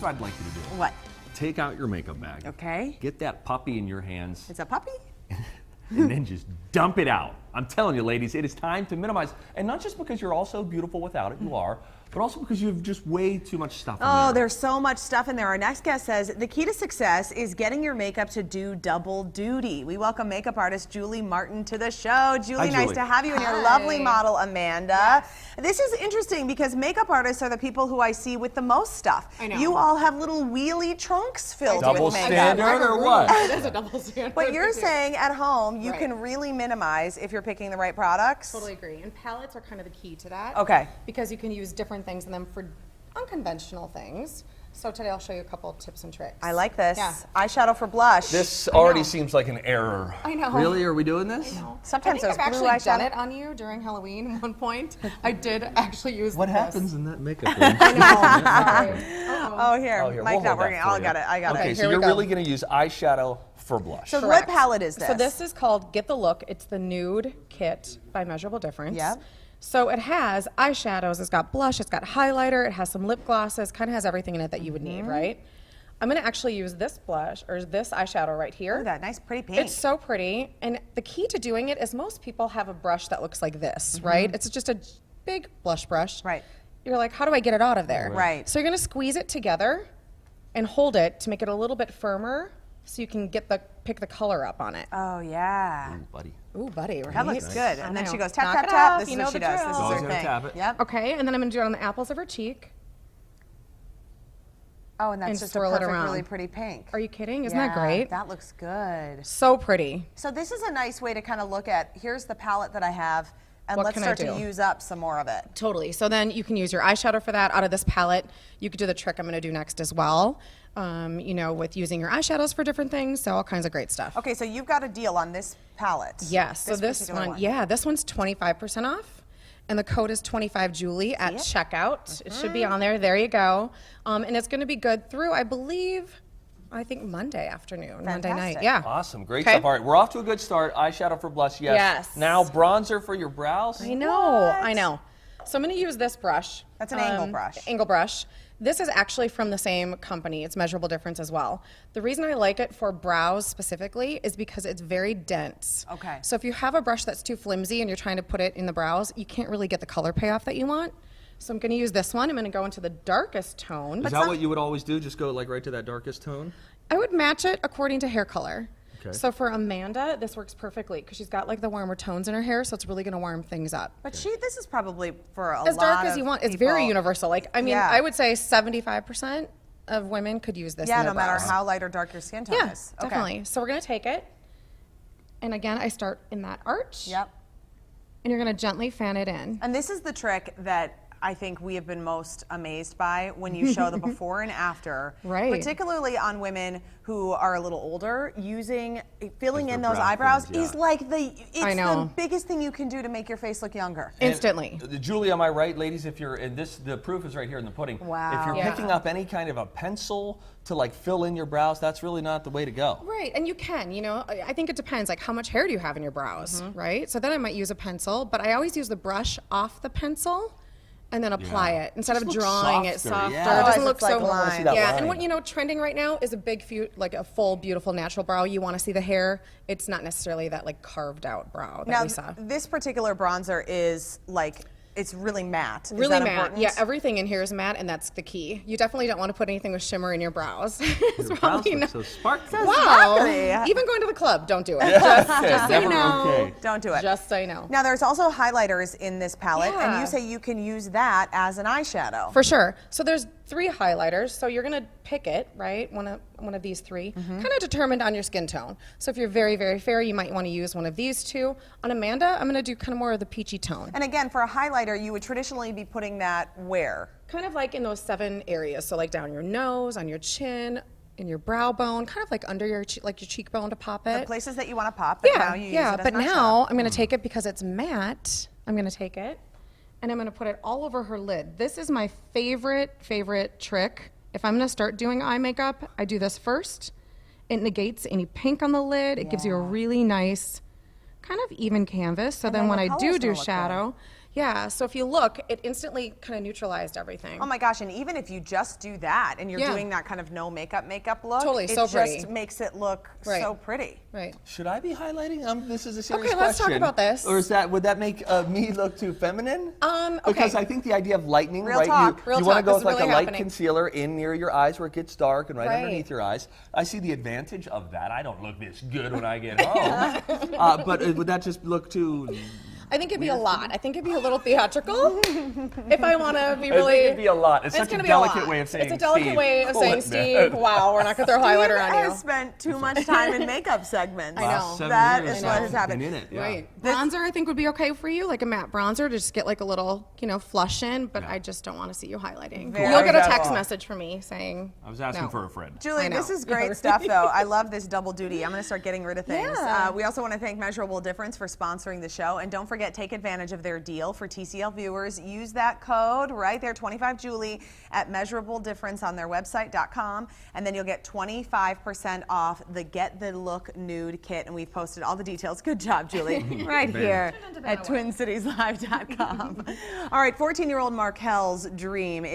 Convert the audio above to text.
what I'd like you to do. What? Take out your makeup bag. Okay. Get that puppy in your hands. It's a puppy? And then just dump it out. I'm telling you, ladies, it is time to minimize. And not just because you're also beautiful without it, you are, but also because you have just way too much stuff in there. Oh, there's so much stuff in there. Our next guest says the key to success is getting your makeup to do double duty. We welcome makeup artist Julie Martin to the show. Julie, nice to have you and your lovely model, Amanda. Yes. This is interesting because makeup artists are the people who I see with the most stuff. I know. You all have little wheelie trunks filled Double with makeup. standard or what? It is a double standard. But you're saying at home you Right. can really minimize if you're picking the right products? Totally agree. And palettes are kind of the key to that. Okay. Because you can use different things in them for unconventional things. So today I'll show you a couple of tips and tricks. I like this. Yeah. Eyeshadow for blush. This already know. seems like an error. I know. Really? Are we doing this? I know. Sometimes I those think I've blue actually done eyeshadow- it on you during Halloween at one point. I did actually use What this. happens in that makeup room? I know. Sorry. Oh, here. Oh, here, Mike's we'll not hold that working. for I you. got it. I got Okay, it. so Here we you're go. really going to use eyeshadow for blush. So Correct. what palette is this? So this is called Get the Look. It's the Nude Kit by Measurable Difference. Yep. So it has eyeshadows, it's got blush, it's got highlighter, it has some lip glosses, kind of has everything in it that you would need, right? I'm gonna actually use this blush, or this eyeshadow right here. Ooh, that nice pretty pink. It's so pretty, and the key to doing it is most people have a brush that looks like this, right? It's just a big blush brush. Right. You're like, how do I get it out of there? Right. So you're gonna squeeze it together and hold it to make it a little bit firmer so you can pick the color up on it. Oh, yeah. Ooh, buddy. Ooh, buddy, right? That looks good. I And then know. she goes tap, Knock tap, it tap. off, This you is know what she the does. This drill. is Always her gotta thing. tap it. Yep. Okay, and then I'm gonna do it on the apples of her cheek. Oh, and that's And just a swirl it perfect, around. really pretty pink. Are you kidding? Isn't Yeah, that great? That looks good. So pretty. So this is a nice way to kind of look at, here's the palette that I have, and What let's can I start to do? use up some more of it. Totally. So then you can use your eyeshadow for that out of this palette. You could do the trick I'm gonna do next as well. You know, with using your eyeshadows for different things, so all kinds of great stuff. Okay, so you've got a deal on this palette. Yes, so this particular one, yeah, this one's 25% off. And the code is 25Julie at checkout. It should be on there. There you go. And it's going to be good through, I think Monday afternoon, Monday night. Fantastic. Yeah. Awesome, great Okay. stuff. All right, we're off to a good start. Eyeshadow for blush, yes. Yes. Now bronzer for your brows. I know. I know. So I'm going to use this brush. That's an angle brush. Angle brush. This is actually from the same company. It's Measurable Difference as well. The reason I like it for brows specifically is because it's very dense. Okay. So if you have a brush that's too flimsy and you're trying to put it in the brows, you can't really get the color payoff that you want. So I'm going to use this one. I'm going to go into the darkest tone. Is that what you would always do? Just go like right to that darkest tone? I would match it according to hair color. Okay. So for Amanda, this works perfectly because she's got like the warmer tones in her hair, so it's really going to warm things up. But this is probably for a As lot dark as of you want. It's very people. universal. Like, I mean, Yeah. I would say 75% of women could use this. Yeah, in their no matter brows. how light or dark your skin tone Yeah, is. Okay. definitely. So we're going to take it, and again, I start in that arch. Yep. And you're going to gently fan it in. And this is the trick that I think we have been most amazed by when you show the before and after, Right. particularly on women who are a little older. Filling in their those brow eyebrows fills, yeah. is like it's I know. the biggest thing you can do to make your face look younger. Instantly. Julie, am I right, ladies? If you're in this, the proof is right here in the pudding. Wow. If you're Yeah. picking up any kind of a pencil to like fill in your brows, that's really not the way to go. Right, and you can, you know, I think it depends, like how much hair do you have in your brows, right? So then I might use a pencil, but I always use the brush off the pencil and then apply it instead of Just looks drawing it softer, softer. yeah. It doesn't Oh, look it's like so line. I wanna see that yeah, line. and what you know, trending right now is a like a full, beautiful, natural brow. You want to see the hair. It's not necessarily that like carved out brow that Now, we saw. this particular bronzer is like, it's really matte. Is Really that matte. important? Yeah, everything in here is matte, and that's the key. You definitely don't want to put anything with shimmer in your brows. It's Your brows probably look not. so sparkly. Wow. sparkly. Even going to the club, don't do it. Okay, Just so you never know. okay. Don't do it. Just so you know. Now, there's also highlighters in this palette, and Yeah. you say you can use that as an eyeshadow. For sure. So there's 3 highlighters. So you're gonna pick it, right? One of these 3, kind of determined on your skin tone. So if you're very, very fair, you might want to use one of these 2. On Amanda, I'm gonna do kind of more of the peachy tone. And again, for a highlighter, you would traditionally be putting that where? Kind of like in those 7 areas. So like down your nose, on your chin, in your brow bone, kind of like under your your cheekbone to pop it. The places that you want to pop, but now you use it as but an eyeshadow. now I'm gonna take it because it's matte. I'm gonna take it and I'm gonna put it all over her lid. This is my favorite trick. If I'm gonna start doing eye makeup, I do this first. It negates any pink on the lid. It gives you a really nice, kind of even canvas. So And then then when the I color's do gonna look good. shadow, Yeah, so if you look, it instantly kind of neutralized everything. Oh my gosh, and even if you just do that and you're Yeah. doing that kind of no makeup look, Totally, it so just pretty. makes it look Right. so pretty. Right. Should I be highlighting? This is a serious Okay, let's talk question. about this. Or would that make me look too feminine? Okay. Because I think the idea of lightening, Real right? talk. Real you want to talk, go this with is like a really light happening. concealer in near your eyes where it gets dark and right Right. underneath your eyes. I see the advantage of that. I don't look this good when I get home. But would that just look too... I think it'd be a lot. I think it'd be a little theatrical if I want to be really. I think it'd be a lot. It's such a gonna be delicate lot. way of saying It's a delicate Steve, way of cool saying, it, man. Steve, wow, we're not going to throw highlighter on Steve you. has spent too much time in makeup segments. I know. Last 7 That years is what has I've happened. been in it, yeah. Right. Bronzer, I think, would be okay for you, like a matte bronzer to just get like a little, flush in, but I just don't want to see you highlighting. Very You'll get a good. text message from me saying. I was asking no. for a friend. Julie, I know. this is great stuff, though. I love this double duty. I'm going to start getting rid of things. Yeah. We also want to thank Measurable Difference for sponsoring the show. And don't forget, take advantage of their deal for TCL viewers. Use that code right there, 25Julie, at Measurable Difference on their website.com. And then you'll get 25% off the Get the Look Nude Kit. And we've posted all the details. Good job, Julie. Right here at TwinCitiesLive.com. All right, 14-year-old Markel's dream